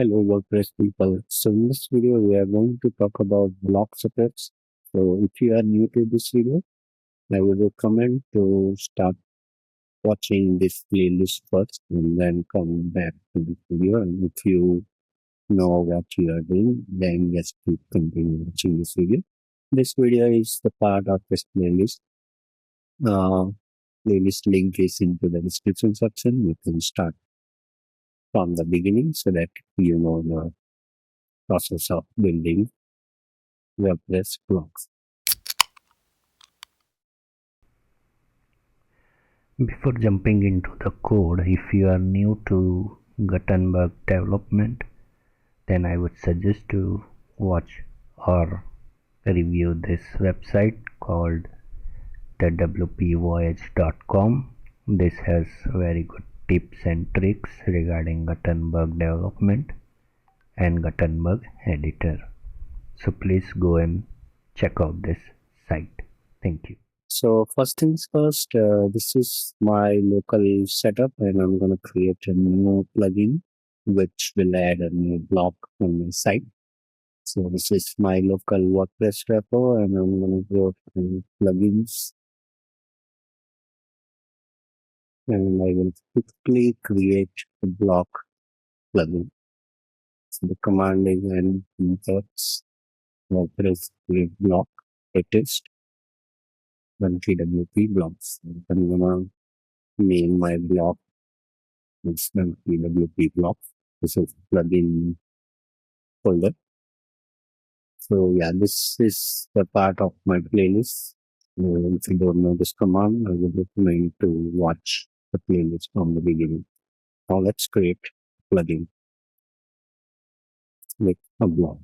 Hello WordPress people. So in this video we are going to talk about block setups. So if you are new to this video, I would recommend to start watching this playlist first and then come back to this video. And if you know what you are doing, then just keep continue watching this video. This video is the part of this playlist. Playlist link is into the description section. You can start from the beginning so that you know the process of building WordPress blocks. Before jumping into the code, if you are new to Gutenberg development, then I would suggest to watch or review this website called the WPvoyage.com. This has very good tips and tricks regarding Gutenberg development and Gutenberg editor. So please go and check out this site. Thank you. So first things first, this is my local setup and I'm going to create a new plugin which will add a new block on my site. So this is my local WordPress repo and I'm going to go to plugins and I will quickly create a block plugin. So the command is imports WordPress create block latest BuntyWP blocks. I'm going to name my block is WP block. This is plugin folder. So yeah, this is the part of my playlist. If you don't know this command, I would recommend to watch the playlist from the beginning. Now let's create a plugin with a block.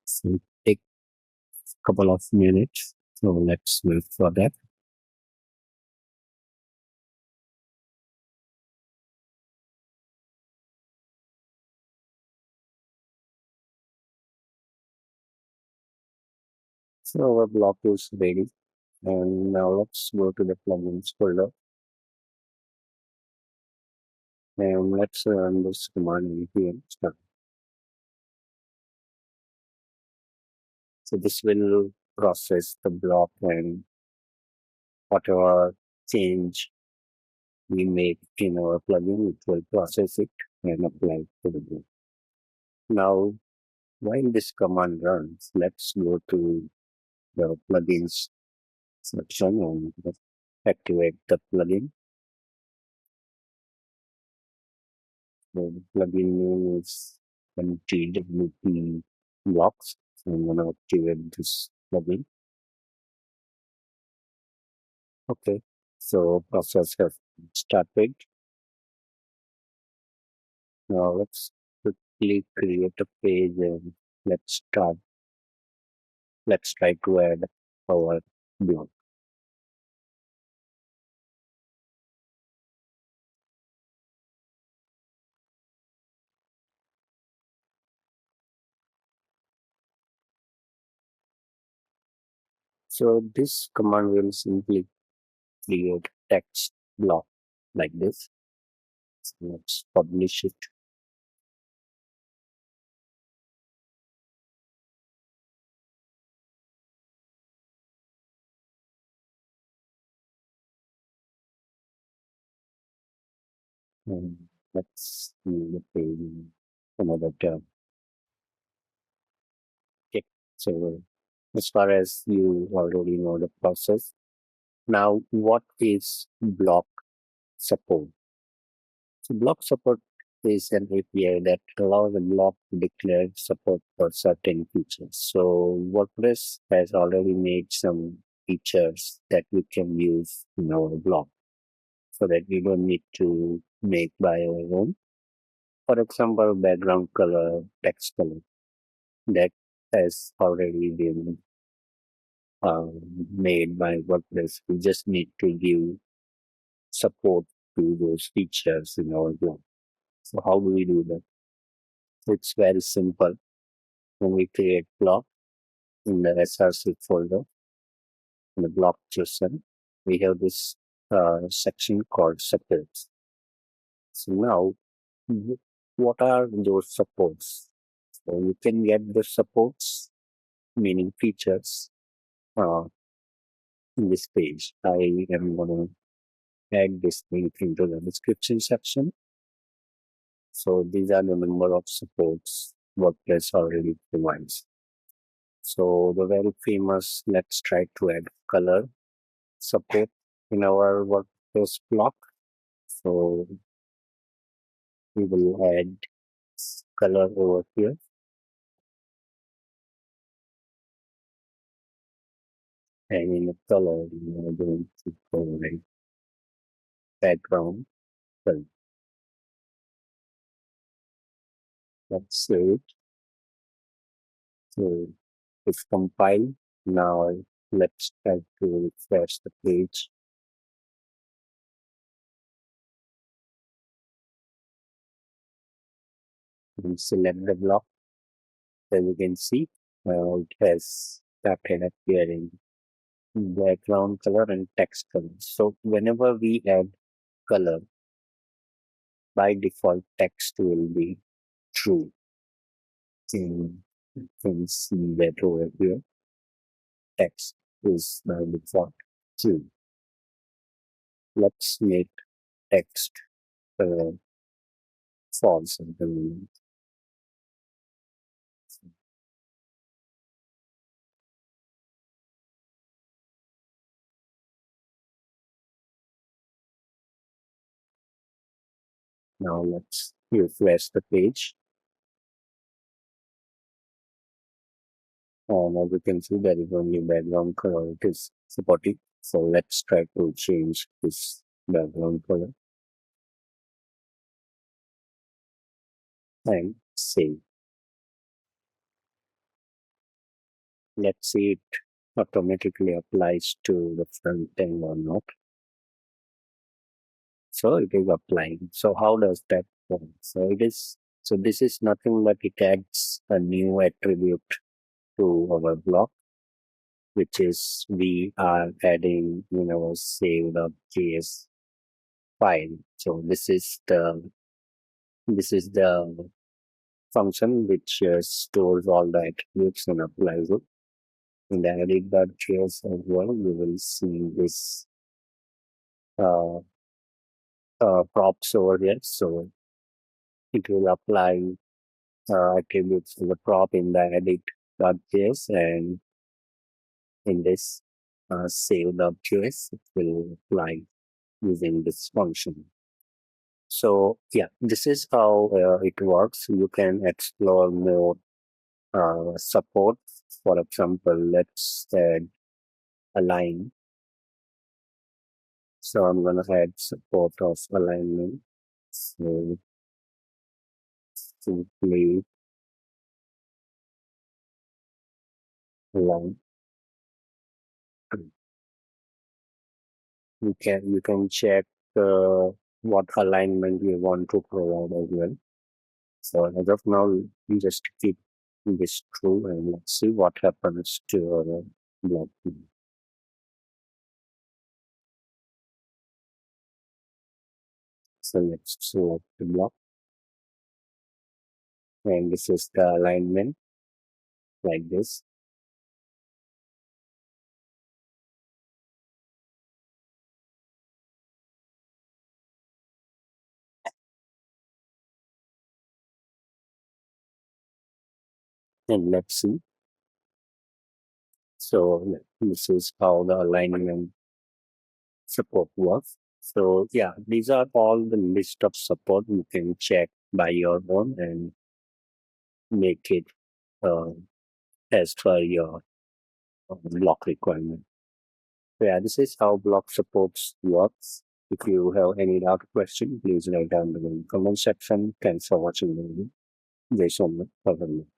So take a couple of minutes. So let's wait for that. So our block is ready. And now let's go to the plugins folder. And let's run this command npm start. So this will process the block and whatever change we make in our plugin, it will process it and apply it to the block. Now, while this command runs, let's go to the plugins section and activate the plugin. The plugin name is BuntyWP blocks. So I'm going to activate this plugin. Okay, so process has started. Now let's quickly create a page and let's start. Let's try to add our block. So this command will simply create text block like this. So let's publish it. And let's see the page in another term. Okay. So as far as you already know the process, now what is block support? So block support is an API that allows a block to declare support for certain features. So WordPress has already made some features that we can use in our block so that we don't need to make by our own. For example, background color, text color that has already been made by WordPress. We just need to give support to those features in our blog. So how do we do that? It's very simple. When we create block in the SRC folder, in the block JSON, we have this section called separate. So now what are those supports? So you can get the supports, meaning features, uh, in this page. I am going to add this link into the description section. So these are the number of supports WordPress already provides. So the very famous, let's try to add color support in our WordPress block. So we will add color over here, and in the color we are going to provide background color. Let's save it. So it's compiled. Now let's try to refresh the page. And select the block. As you can see, it has started appearing background color and text color. So whenever we add color, by default text will be true. You can see that over here. Text is by default true. Let's make text false at the moment. Now let's refresh the page. And as you can see, there is only background color. It is supporting. So let's try to change this background color and save. Let's see it automatically applies to the front end or not. So it is applying. So how does that work? So this is nothing but it adds a new attribute to our block, which is we are adding, saved.js file. So this is the function which stores all the attributes and applies it. In the edit.js as well, you will see this uh, props over here. So it will apply attributes to the prop in the edit.js, and in this save.js, it will apply using this function. So yeah, this is how it works. You can explore more support. For example, let's add align. So I'm going to add support of alignment. So simply align. You can check what alignment you want to provide as well. So as of now, we just keep this true, and let's see what happens to our block. So let's select the block, and this is the alignment like this. And let's see. So this is how the alignment support works. So yeah, these are all the list of support you can check by your own and make it uh, as per your block requirement. So yeah, this is how block supports works. If you have any other question, please write down in the comment section. Thanks for watching the video. Jai Somnath. Bye-bye.